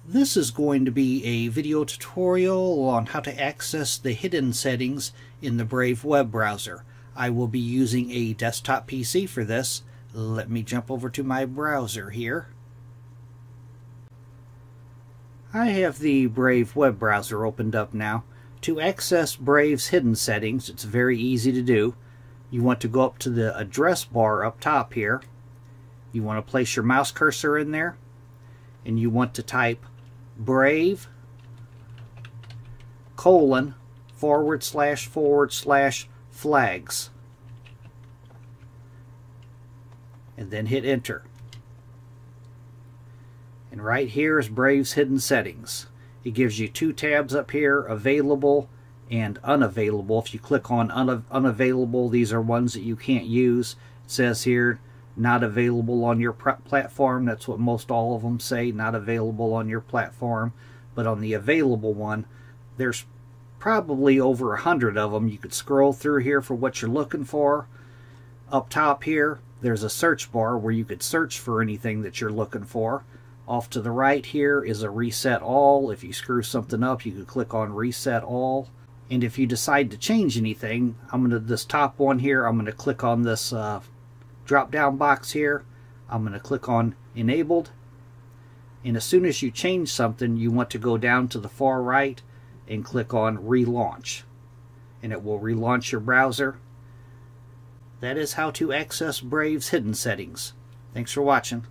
This is going to be a video tutorial on how to access the hidden settings in the Brave web browser. I will be using a desktop PC for this. Let me jump over to my browser here. I have the Brave web browser opened up now. To access Brave's hidden settings, it's very easy to do. You want to go up to the address bar up top here. You want to place your mouse cursor in there, and you want to type Brave : / flags, and then hit enter. And right here is Brave's hidden settings. It gives you two tabs up here, available and unavailable. If you click on unavailable, these are ones that you can't use. It says here not available on your platform. That's what most all of them say, not available on your platform. But on the available one, there's probably over 100 of them. You could scroll through here for what you're looking for. Up top here, there's a search bar where you could search for anything that you're looking for. Off to the right here is a reset all. If you screw something up, you could click on reset all. And if you decide to change anything, this top one here, I'm going to click on this drop down box here. I'm going to click on enabled, and as soon as you change something, you want to go down to the far right and click on relaunch, and it will relaunch your browser. That is how to access Brave's hidden settings. Thanks for watching.